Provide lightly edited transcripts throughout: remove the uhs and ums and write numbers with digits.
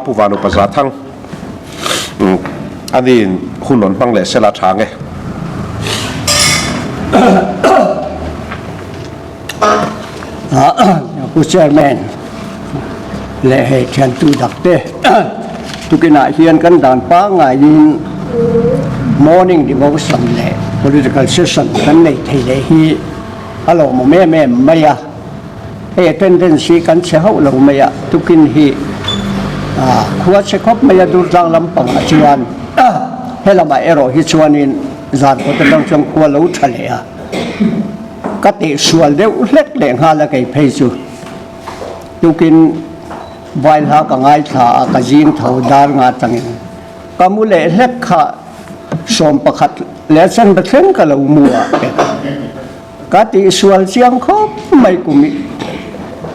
ผู้วานุปสาทั้งอันนี้คุณหนุนฟังเลยเสลาทางไงผู้เชี่ยวชาญและให้เชิญตูดักเต้ทุกนาเฮียนกันด่านป้าไงยิน morning devotion และ political session กันในไทยเลยฮีฮัลโหลแม่ไม่อะเอเทนเดนซีกันเช้าเราไม่อะทุกินฮีขวดเช็คบไม่ดูจังลำปังอาจารย์เฮลมาเอโรฮิชวานินจานก็ต้องจงขวดเราทะเลอะก็ติส่วนเดียวเล็กเลี้ยงหาละไก่เพย์จูทุกินวายหากังไงท่ากระจิงเท่าดาร์งาตังอินก็มูเล่เล็กข้าสมประคัดเลสันเบทเซนก็เรามัวก็ติส่วนเสียงคบไม่กุมิ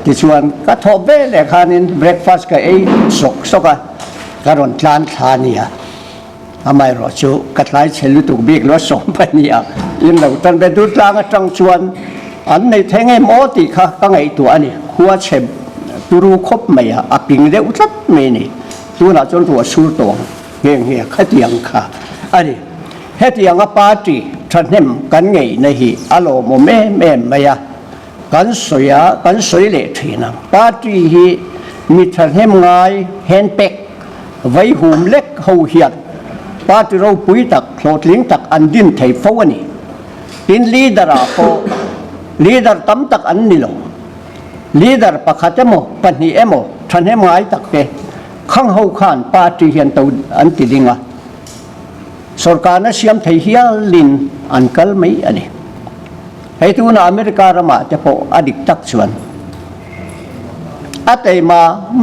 ที่ส่วนก็ทบเบ้เลยค่ะนี่เบรคฟาสต์ก็สกก็รอนทานทานี่อะทำไมรอชูก็ไล่เชลุตุกบิ๊กแล้วสมไปนี่อะยินเราตอนไปดูทางจังชวนอันในแทงไอ้หมอตีค่ะก็ไงตัวนี้หัวเชมตูรูคบไม่อะอภิงเดียวจัดไม่นี่ตัวน่ะจนตัวสู้ตัวเฮียขัดยังค่ะอันนี้เฮ็ดยังกับปาร์ตี้ท่านเห็นกันไงในฮีอารมณ์แม่ไม่อะกันสวยเลยทีนั้นปาร์ตี้ฮีมีท่านเห็นไงเห็นเป็กไว้หุ่มเล็กหูเหียดปาร์ตี้เราปุยตักโหลดลิงตักอันดินไทยฟ้านี่เป็นลีดเดอร์อะพอลีดเดอร์ตั้มตักอันนี้ลงลีดเดอร์ประคัตเอโมปัญญาเอโมท่านเห็นไงตักเตะข้างหูขานปาร์ตี้เห็นตัวอันติดิงะสุรการนั้นเสียมไทยเฮียลินอันกัลไม่อันนี้ให้ตัวน่ะอเมริการมาจะพออดีตตักส่วนอัตย์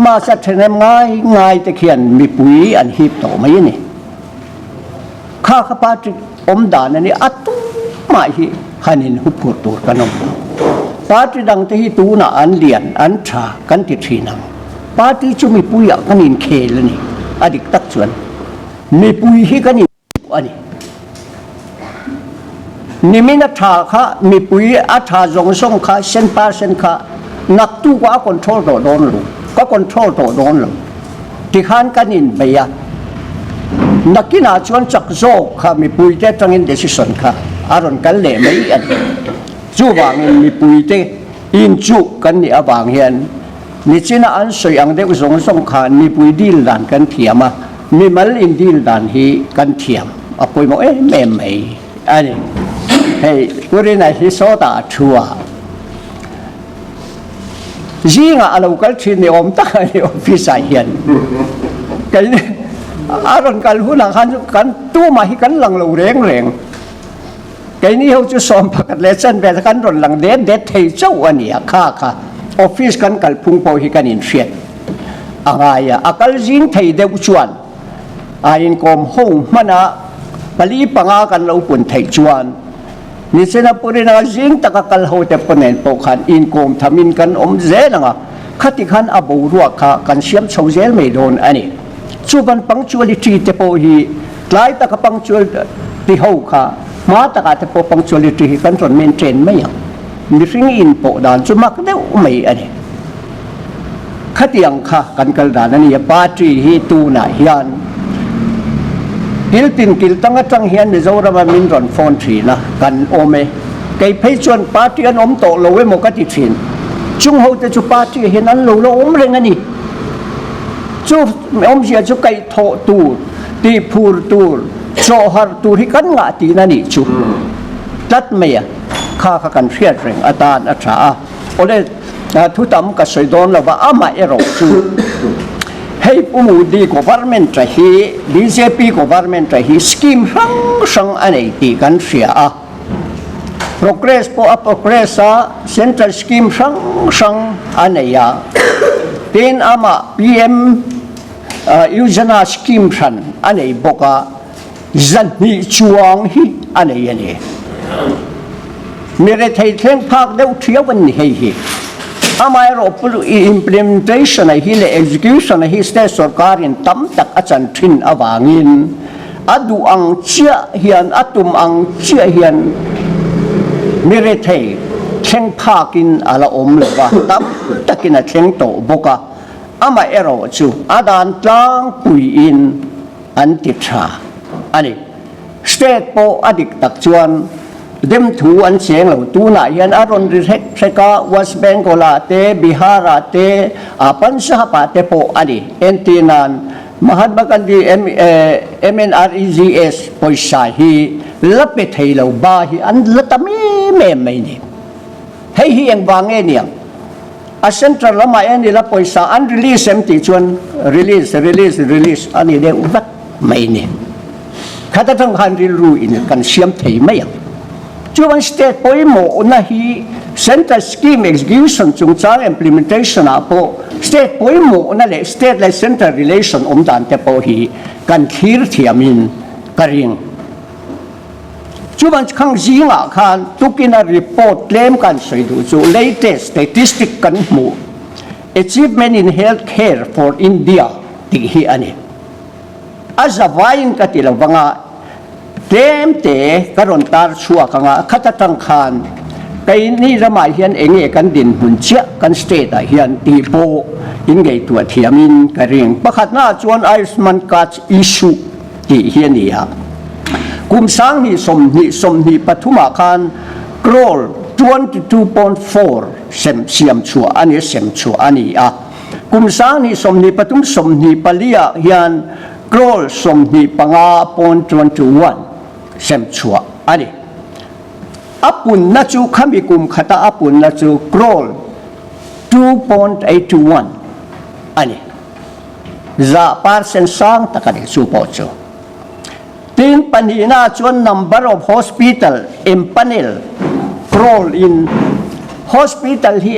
มาสัตย์เห็นง่ายตะเคียนมีปุ๋ยอันฮีบโตไม่นี่ข้าข้าปาร์ตี้อมดานนี่อัตุมาฮีฮันินหุบหัวตัวกันนมปาร์ตี้ดังที่ตัวน่ะอันเลียนอันชากันติดทีนังปาร์ตี้จะมีปุ๋ยกันนินเคลนี่อดีตตักส่วนมีปุ๋ยฮีกันนินอันนี้นิมิตท่าข้ามีปุ๋ยอัฐาจงส่งข้าเส้นข้านักตู้ก็คอนโทรลตัวโดนลงก็คอนโทรลตัวโดนลงที่ขันกันนินไปยะนักกินอาชวนจักโจข้ามีปุ๋ยเตตั้งอินเดชิสันข้าอารมณ์กันเล่ไม่อันจู่บางมีปุ๋ยเตอินจู่กันนี่บางเฮียนนี่จีน่าอันสวยอังเด็กจงส่งข้ามีปุ๋ยดีลดันกันเทียมมีมัลอินดีลดันฮีกันเทียมอ่ะปุ๋ยบอกแม่ไม่อันนี้เฮ้ยกูเรียนที่โซดาชัวจีงาเราก็ที่นี่อมตาในออฟฟิศเฮียนกันอารมณ์กันหุ่นกันตู้มาให้กันหลังเราเร่งกันนี่เขาจะสอนประกาศเลสันแบบกันรอนหลังเด็ดเทเจ้าอันนี้ค่ะออฟฟิศกันกันพุ่งไปให้กันอินเฟียนอะไรอ่ะอาการจีนไทยเดือดชวนอินคอมห้องมันอ่ะปลีปังอากันเราปุ่นไทยชวนนี่เสนาปุรินาจิงตะกักลหัวแต่ปนเนนปกขันอินโกมทำอินกันเจนังอ่ะขัดขันอบูรัวข้ากันเชื่อมชาวเจลไม่โดนอันนี้ชูบันปังชวลิตีเตโปฮีไล่ตะกัปังชวลที่หัวข้ามาตะกัเตโปปังชวลิตีกันจนเมนเทนไม่ยังมีฟิงอินโปดานจุมักเดียวไม่อันนี้ขัดยังข้ากันกลดานอันนี้ปาร์ตี้ฮีตูน่ะฮิอันกิลตินกิลตั้งจังเฮียนในโซราบามินรอนฟอนทรีนะกันโอเมไก่เพชวนปาร์ตี้อันอมโตโลเวโมกัติทินจุงเขาจะจูปาร์ตี้เห็นอันโลอมเรงอันนี้จูอมเสียจูไก่โถตูตีพูร์ตูโจฮาร์ตูที่กันงาตีนั่นนี่จูตัดเมียข้ากันเฟียดเรงอาตานอัชราโอเลทุตามกับสวยโดนแล้วว่าอามาเอโรจูให้ผู้มูดี government จะฮี BJP government จะฮีสกิมสังอันไหนตีกันเสียprogress progress central scheme สังอันไหนเป็นอามา PM ยุจนาสกิมสันอันไหนบอกว่าจันนิจวงฮีอันไหนยันเองมีเรื่องไทยเท่งภาคเดียวเที่ยววันนี้ฮีอามาเราพูด implementation ให้ execution ให้ state สุรการินตั้มตักอาจารย์ทินอวางินอดูอังเชียเฮียนอตุมอังเชียเฮียนมีเรื่องไทยเท่งภาคินอะไรอมเลยว่าตั้มตักินเท่งโตบุก ama ero chu adan tlang pui in an ti tha ani state po adik tak chuan dem thu an cheng lo tu na hian aron ri theka West Bengal te Bihar te Punjab te po ani entinan Mahatma Gandhi MNREGS poisa hi lape thei lo ba hi an latami me mai ni hei hi ang wange niang a central lama ani la poisa an release empty chuan release ani de ubat mai ni khata thang han ri ru in kan siam thei mai chuan state poi mo na hi central scheme execution chung chang implementation apo state poi mo na le state le central relation dan te po hi kan khir thiamin karing chuan khang zinga khan tukina report claim kan soidu chu latest statistic kan mu achievement in healthcare for India ti hi ani azavain katilawanga temte karon tar chua kanga khatatang khan kai ni ramai hian enge kan din hunchia kan state a hian ti po ingei tu thiamin karing pakhat na chuan Ayushman card issue ti hian ya kum sang ni som ni pathuma khan crore 22.4 siam chua ani sem chua ani a kum sang ni som ni patum som ni palia hian crore som ni panga pon 21 sem chua ani apun na chu khami kum khata apun na chu crore 2.81 ani za percent sang takani chu po chu tin panina chuan number of hospital empanel crore in hospital hi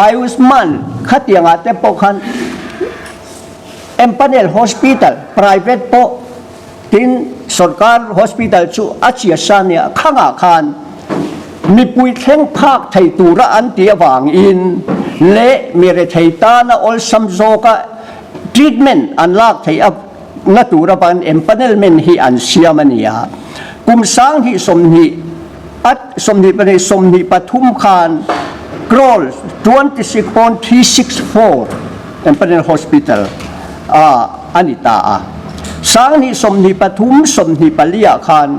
Ayushman khatianga te po khan empanel hospital private po tin sarkar hospital chu achia sania khanga khan mi pui thleng phak thei tura an tia wang in le mere thei ta na ol samzo ka treatment an lak thei up na tura ban empanelment hi an siamania kum sang hi somni pathum khan crore 26.364 empanel hospital anita sang ni somni pathum somni palia khan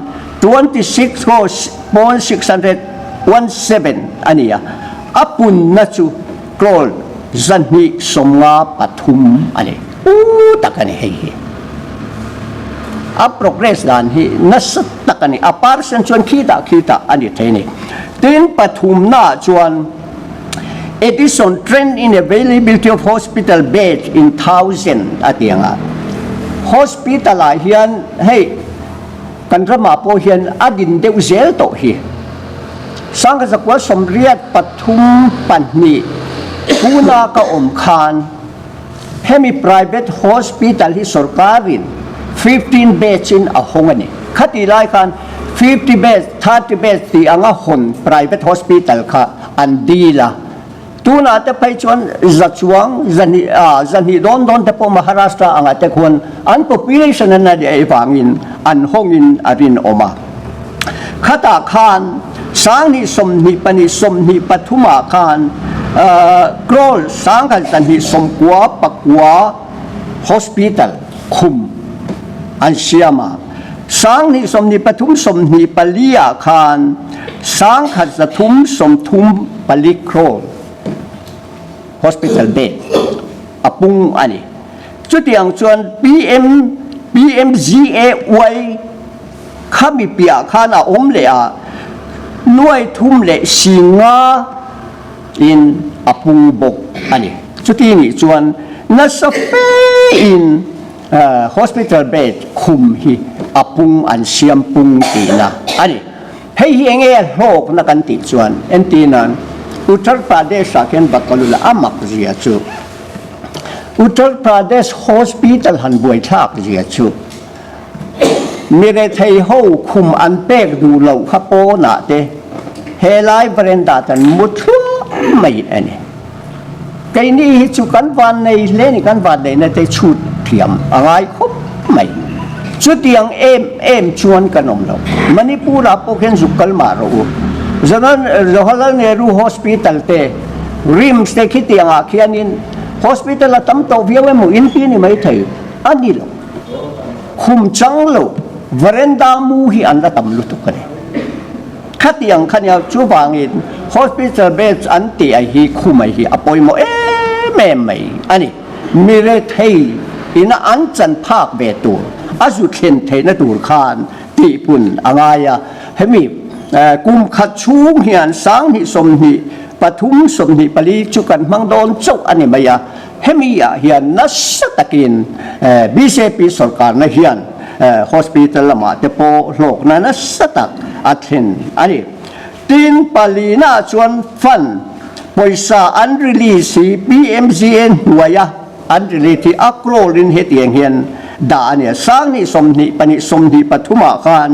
26.617 ania apun na chu crore zanni somnga pathum ani takani hei a progress dan hi nasat takani a parsen chuan khita ani theini tin pathum na chuan addition trend in availability of hospital bed in 1000 atianga hospital a hian hei kanrama po hian adin deuh zel to hi sangka zakwa somriat pathum panni puna ka khan hemi private hospital hi sarkarin 15 beds in a hongani khati lai khan 50 beds 30 beds ti anga hon private hospital kha andila tuna te pai chuan zachuang zani don te po Maharashtra anga te khon an population na di ai wangin an hongin arin oma khata khan sangni somni pathuma khan crore sangkal tanhi somkwa pakwa hospital khum an siama sangni somni pathum somni palia khan sangkhat zathum somthum pali crore hospital bed apung ani chutiang chuan PMGA wai khami pia khana omle a nuai thum le singa in apung bok ani chuti ni chuan na safe in hospital bed khum hi apung an siam pung tina ani hei hi enge hok na kan ti chuan entinan Uttar Pradesh aken bakalula amak zia chu Uttar Pradesh hospital han buai thak zia chu mire thei ho khum an pek du lo khapo na te helai brenda tan muthu mai ani kai ni hi chu kan van nei le ni kan van nei na te chut thiam angai khop mai chu tiang em chuan kanom lo Manipura pokhen zukal ma ro Jawaharlal Nehru Hospital te RIMS te khitianga khianin hospital ละตั้มโตเวียเวมุอินปีนี่ไม่เถอะอันนี้หรอกคุมจังโลวเรนดามูฮีอันละตั้มลุตุกันเลยขัดยังขันยาวจูบางอิน hospital bed อันที่ไอฮีคุมไอฮีอปอยโมแม่ไม่อันนี้มีเรทให้อินอันจันภาคเบตูอาจุเข็นเทนตูรคานที่ปุ่นอะไรอะให้มีกุมขัดชูงเหียนสังหิสมหิปทุมสมหิปลีจุกันมังโดนเจ้าอันนี้ไม่ยาให้มีอะเหียนนัสตะกินบีเซปีสการนะเหียนhospital ละมาเตโปโลกนั้นนัสตะอัดเห็นอันนี้ตีนปลีน่าชวนฟันปอยซาอันริลีสี PMCN หัวยาอันริลีที่อักโรลินเฮตียงเฮียนด่าเนี่ยสังหิสมหิปนิสมหิปทุมาคาน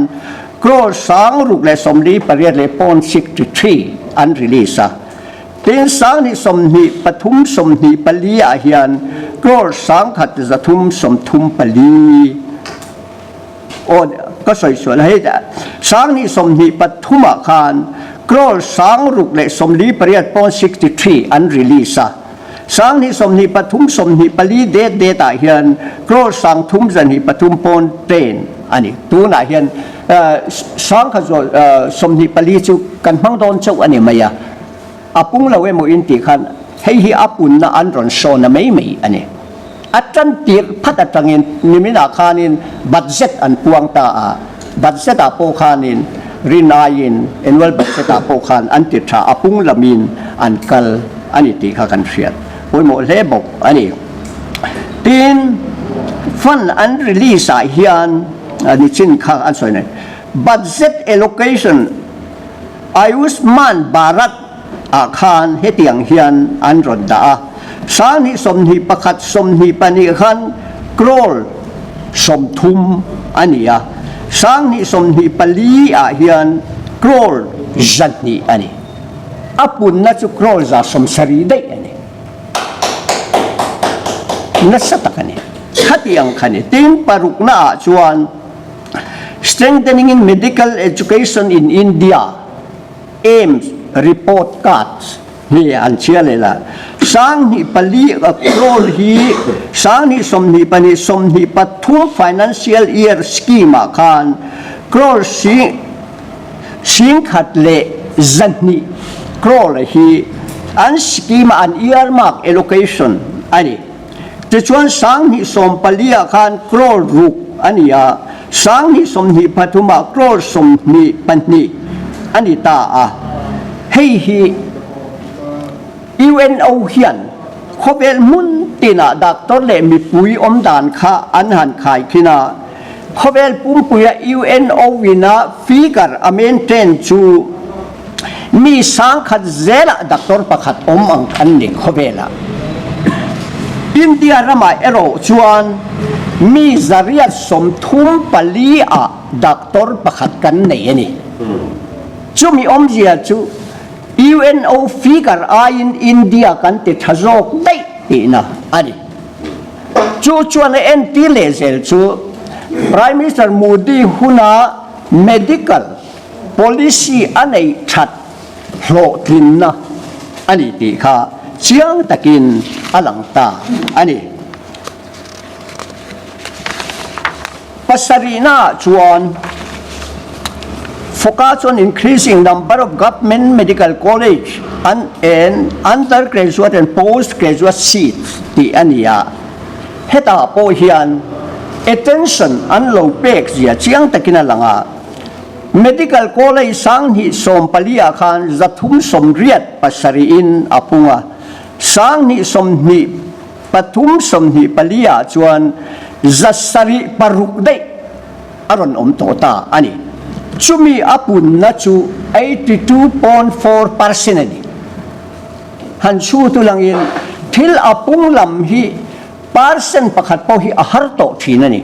โกรสังรุกและสมดีปริยเลปอน63อันริลีซาตีนสังหิสมหิปทุมสมหิปลีอาเฮียนโกรสังขัดจะทุมสมทุมปลีโอ้ก็สวยๆให้สังหิสมหิปทุมาคานโกรสังรุกและสมดีปริยปอน63อันริลีซาสังหิสมหิปทุมสมหิปลีเดตาเฮียนโกรสังทุมจันหิปทุมปอนเตนอันนี้ตัวไหนเฮียนสังขจรสมหิปลีจุกันมังโดนเจ้าอันนี้ไม่ยาอาปุงเราเวโมอินติขันให้ฮีอาปุนน่ะอันรอนโซน่ะไม่อันนี้อาจารย์ตีพัดอัตงินนิมินาคานินบัตเจ็ตอันพวงตาบัตเจ็ตอาโปคานินรินายินเอ็นเวลบัตเจ็ตอาโปคานอันติดาอาปุงละมินอันกัลอันนี้ตีข้ากันเสียดโอ้ยโมเลบกอันนี้ตีนฟันอันริลีสายเฮียนอันนี้ชิ้นข้าอันสวยหน่อยบัตเจ็ตเอโลเคชั่นอายุสมันบารัตอาคารเฮตียงเฮียนอันรอนดาสานิสมหิประคัดสมหิปนิขันกรอลสมทุมอันนี้สานิสมหิปลีอาเฮียนกรอลจันนีอันนี้อาปุนนัจุกรอลจะสมสรีได้อันนี้นัสตะกันนี้ขัดยังกันนี้ทีมปารุกนาจวน strengthening in medical education in India aims report cards นี่อันเชื่อเลยล่ะสังหิปลีกับโกรลฮีสังหิสมหิปนิสมหิปทุม financial year scheme อาคารโกรลสิงขัดเลจันนีโกรลฮีอัน scheme อัน earmark allocation อันนี้จะชวนสังหิสมปลีอาคารโกรลรุกอันนี้สังหิสมหิปทุมโกรลสมหิปนิอันนี้ตาให้ฮีUNO เฮียนเขาเป็นมุนตินาดักต้นเล่มีปุ๋ยอมดานข้าอันหันขายขีนาเขาเป็นปุ่มปุ๋ย UNO วินาฟิกร์อเมนเทนจูมีสังขัดเซลดักต้นประคัดอมอังคันนี่เขาเป็นละอินเดียรามาเอโรจวนมีจริยสมทุมปลีดักต้นประคัดกันนี่จูมีอมเจียจูUNO figure in India kan te thazok dai ina ani chu chuan NT lezel chu Prime Minister Modi huna medical policy anei that lo tin na ani ti kha chiang takin alang ta ani pasarina chuan focus on increasing number of government medical college and undergraduate and postgraduate seats the ania heta po hian attention an low pek zia chiang takina langa medical college sang hi som palia khan zathum som riat pasari in apunga sang ni som ni pathum som ni palia chuan zasari paruk dei aron om tota ani chumi apun na chu 82.4% ani han chu tu langin thil apung lam hi percent pakhat po hi ahar to thina ni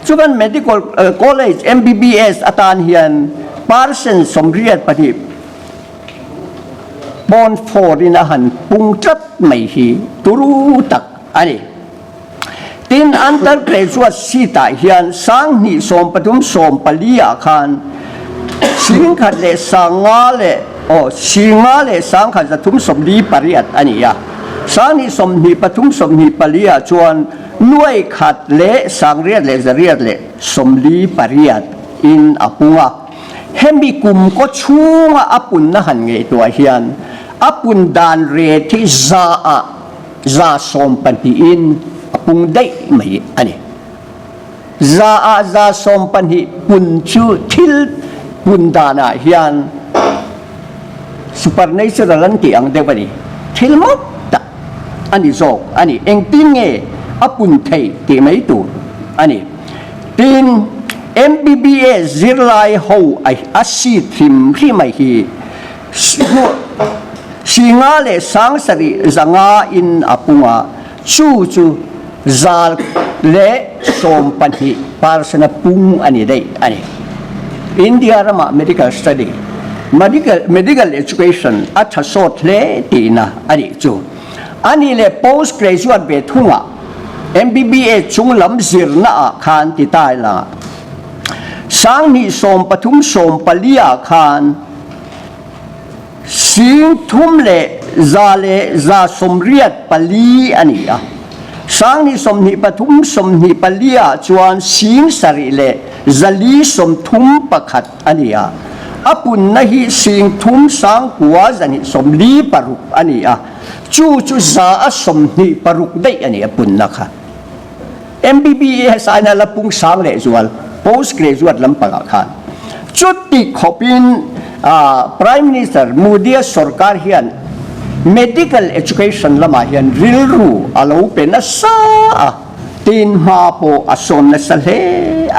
chuban medical college MBBS atan hian percent somriat pati 0.4 in ahan pungtrat mai hi turu tak ani tin undergraduate sita hian sang ni som patum som palia khan singkhat le sanga le sang khat zathum som li pariat ania สางนี่สมนีปทุมสมนีปลียจวนน่วยขัดเละสังเรียดเละจะเรียดเละสมลีปริยัดอินอปุงะเฮมีกุมก็ชูงอปุนนะหันไงตัวเฮียนอปุนดานเรที่ซาสมปันติอินอปุงได้ไหมอันนี้ซาสมปันติปุนชูทิลปุนดานาเฮียนsupernatural nanti ang debani hilmot ta ani zok ani engtin nge apun thei ti mai tu ani tin MBBA zirlai ho ai asi thim hi mai hi singa le sangsari zanga in apunga chu zal le som panhi parsana pung ani dei ani India rama medical study medical education at sot le tina ani chu ani le post graduate be thunga MBBA chunglam zirna khan ti tai la sang ni som pathum som palia khan sing thum le za somriat pali ani a sang ni som ni pathum som ni palia chuan sing sari le zali som thum pakhat ani a apun nahi sing thum sang kuwa zani som li paruk ani a chu za a som ni paruk dei ani apun nakha MBBA sana lapung sang le zual post graduate lampaga khan chutti khopin prime minister Modi sarkar hian medical education lama hian rilru alo pena sa tin ma po ason na sale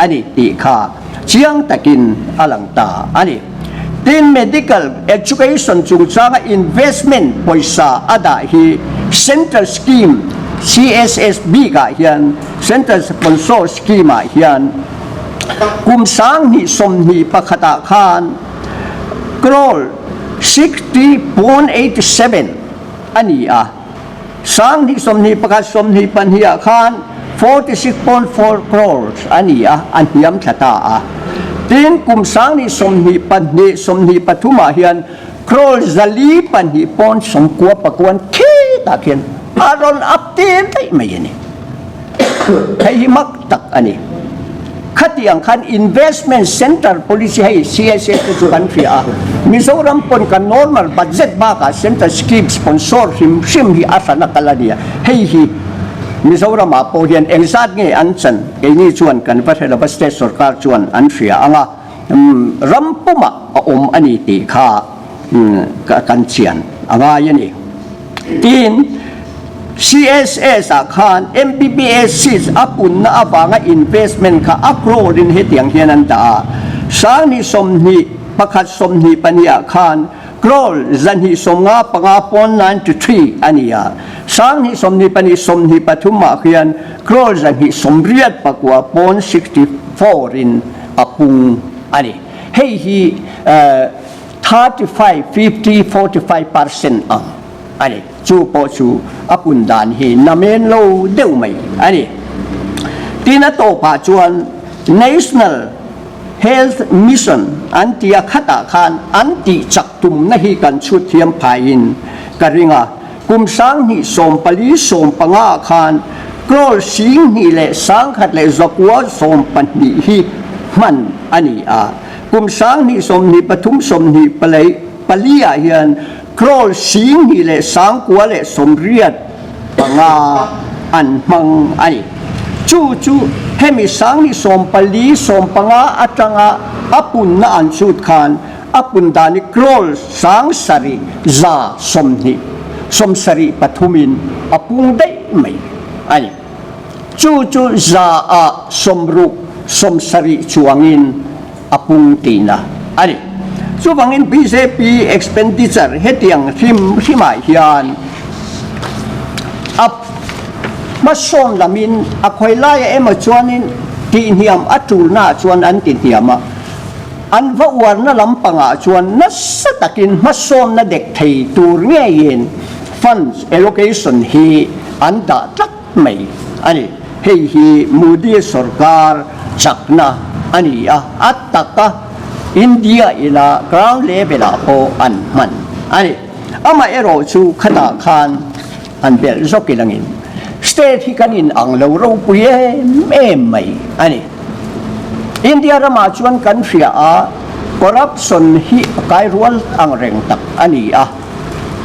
ani ti kha chiang takin alangta ani tin medical education chung changa investment poisa ada hi central scheme CSSB ka hian central sponsor scheme a hian kum sang ni som ni pakhata khan crore 60.87 ani a sang ni som ni pakhat som ni pan hi khan 46.4 crores ani a an hiam thata a tin kum sang ni som ni pan ni som ni pathuma hian crore zali pan hi pon som kwa pakwan khi ta khian aron update dai mai ni thai mak tak ani khati ang khan investment center policy hai CSS to country a Mizoram pon kan normal budget ba ka center scheme sponsor him hi asana kaladia hei hi Mizoram a po hian engsat nge an chan ke ni chuan kan pathela state sarkar chuan an thria anga rampuma om ani ti kha kan chian anga yani tin CSS khan MBBS sis apun na abanga investment ka akro rin hetiang hianan ta sang ni somni pakhat somni pania khan krol zanhi somnga panga pon 93 ania sang ni somni pani somni pathuma khian krol zanhi somriat pakwa pon 64 in apung ani hei hi 35 50 45% ani chu po chu apun dan hi namen lo deu mai ani tina to pa chuan national health mission anti khata khan anti chaktum nahi kan chu thiam phain karinga kum sang hi som pali som panga khan krol sing hi le sang khat le zakwa som pan ni hi man ani a kum sang ni som ni pathum som ni palai palia hian krol sing hi le sang kwa le som riat panga an mang ani chu hemi sang ni som pali som panga atanga apun na an chut khan apun dani krol sang sari za som sari pathumin apung dai mai ani chu za a somru som sari chuangin apung tina ani chu bangin BJP expenditure hetiang himai hian up masom lamin akhoi lai ema chuanin ti hiam atul na chuan an ti hiama an va war na lampanga chuan na satakin masom na dek thei tur nge yin funds allocation hi anda tlak mai ani hei hi Modi sarkar chakna ani a attaka India ila ground level po an man ani ama ero chu khata khan อันเบลซอกิลังอินสเตทที่กันอินอังเลวรูปุยเอ็มไม่อันนี้อินเดียรามาชวนกันเสียคอร์รัปชันฮีกายรัวอังเร่งตักอันนี้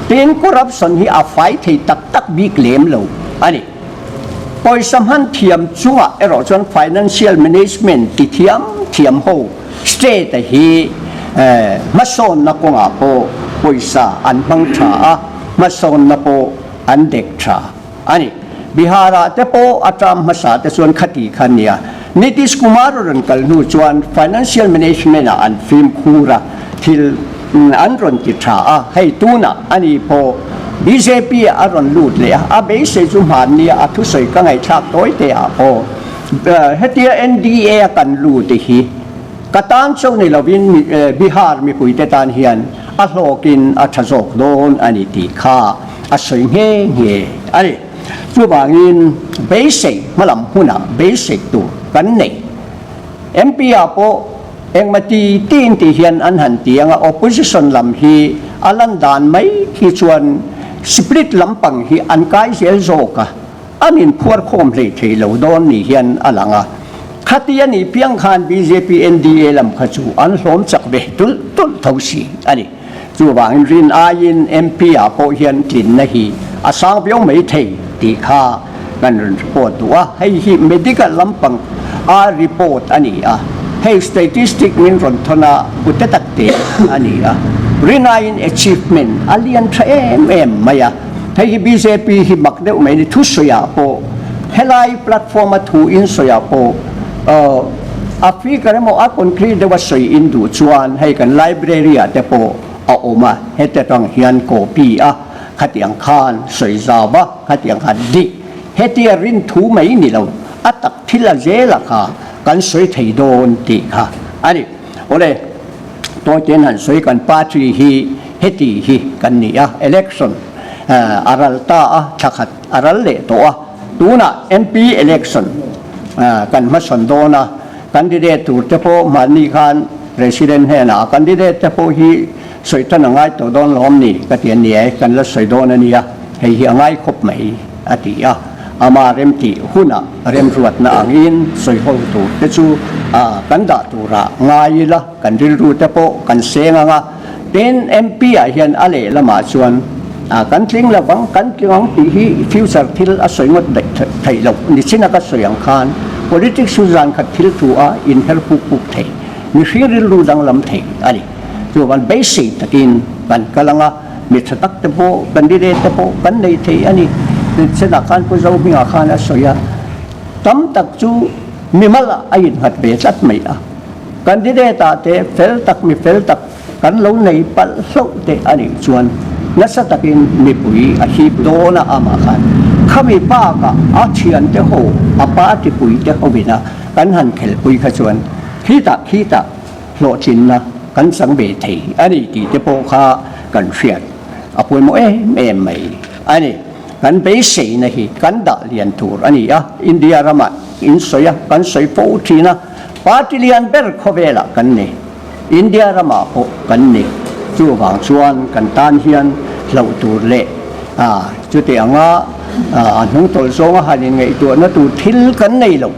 ตีนคอร์รัปชันฮีไฟที่ตักบิ๊กเลมเลวอันนี้พอยสำคัญเทียมจังเอรอจวน financial management ที่เทียมโฮสเตทฮีมาโซนนักงาโปพอยสาอันบังชามาโซนนักโปอันเด็กชาอันนี้บิฮาระเตโปอัตรามมาสาเตส่วนคดีขันเนียนิติสกุมารรันกัลนูจวน financial management อันฟิล์มคูระที่อันรอนจิตราให้ตูน่ะอันนี้พอ BJP อันรอนลูดเลยเบสจุมหันเนี่ยทุสัยก็ไงชักตัวเตะพอเฮติ NDA กันลูดที่กตันเจ้าในเราวินบิฮาร์มีปุยเตตันเฮียนอัลโลกินอัชโซกโดนอันนี้ตีข้าอัศยเงี้ยอันนี้ผู้บางอินเบสิกมาลำหุ่นเบสิกตัวกันเนี่ย MP พอเองมาตีนที่เฮียนอันหันตีงopposition ลำฮีอันลันดานไม่ที่ชวนสปริตลำปังฮีอันกายเสียโจกะอันนี้พวกคอมเพลตเหลวโดนนี่เฮียนอันหลังขัดยันนี่เพียงขัน BJP NDA ลำขจูอันสมจักเบตุลเท่าสีอันนี้จู่บางรินอายิน MP พอเฮียนกลิ่นนะฮีอาสังเปียวไม่เทตีข้ากันรีพอร์ตว่าให้ฮี medical ลำปังรีพอร์ตอันนี้ให้ statistic มินรอนทนาอุตตักเตอันนี้รินอายิน achievement อันเลียนเอ็มมายให้ BJP ฮีบักเดวไม่ได้ทุสยาพอเฮลัยแพลตฟอร์มทูอินสยาพออาฟริกาเนี่ยมันคนครีเดว่าสวยอินดูชวนให้กันไลบรารีแต่พอเอาออกมาให้แต่ต้องเฮียนโคปีขัดอย่างคานสวยซาบะขัดอย่างขัดดิเฮตีรินทูไม่นี่เราตักทิลาเจล่ะค่ะกันสวยไทยโดนตีค่ะอันนี้โอ้เลยตัวเจนันสวยกันปาร์ตี้ฮีเฮตีฮีกันนี่election อารัลตาชักขัดอารัลเล่ตัวตัวน่ะ MP election กันมาสันโดนะกันดิเดตตัวเจ้าพ่อมานีคานเรสิเดนเฮน่ะกันดิเดตเจ้าพ่อฮีสวยท่านง่ายตัวโดนล้อมนี่ก็เตียนเนี่ยกันแล้วสวยโดนนี่ให้เฮียง่ายครบไหมอติอามาเริ่มตีหุ่นเริ่มรวดน่ะงินสวยห้องตัวเจ้าชูกันด่าตัวละง่ายละกันดิรู้เจ้าพ่อกันเสียงเป็น MP เฮียนอะไรละมาชวนกันทิ้งระวังกันเกี่ยวกับที่ฟิวเจอร์ที่สวยงดเด็กไทยเราดิฉันก็สวยอย่างคัน politics สุดานขัดทิลตัวอินเทอร์ปุกไทยมีฟิริลูดังลำไทยอันนี้ตัวมันเบสิกตะกินกันกำลังมีสตักเตโปกันดีเดตโปกันในไทยอันนี้ดิฉันการพูดเรามีอาคารสวยตั้มตักจูมีมาละไอ้หัดเบสัดไม่กันดีเดตเตเฟลตักมีเฟลตักกันเราในปัลโซเตอันนี้ชวนนัสตักินมีปุยอาชีพโดนะอามาคันข้ามีป้ากะอาเชียนเตโฮอาป้าที่ปุยเตโฮวินะกันหันเขลปุยขจวนขี้ตะโลจินนะกันสังเบทีอันนี้ที่เตโปคากันเสียดอาปุยโมไม่อันนี้กันไปเสียนะฮีกันด่าเลียนทูร์อันนี้อินเดียรามาอินสวยกันสวยโฟทีนะปาติเลียนเบอร์โคเวล่ะกันนี่อินเดียรามาโอกันนี่จู่บางส่วนกันตานเฮียนเหล่าตัวเละจุดเดียงอันหงตัวสองหันยังไงตัวนั้นตัวทิลกันในเรา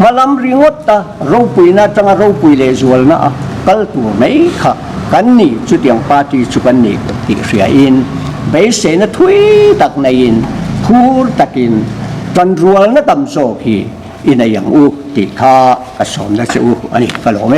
มาลำริงดตาเราปุยนะจังเราปุยเลสวลนะกัลตัวไม่ค่ะกันนี่จุดเดียงปาร์ตี้จุกันนี่ติเสียอินเบสเซนทุยตักในอินพูดตักินจันรัวนะตำโซกีอินอย่างติข้ากระสมนะเจ้าอันนี้ก็หลงไหม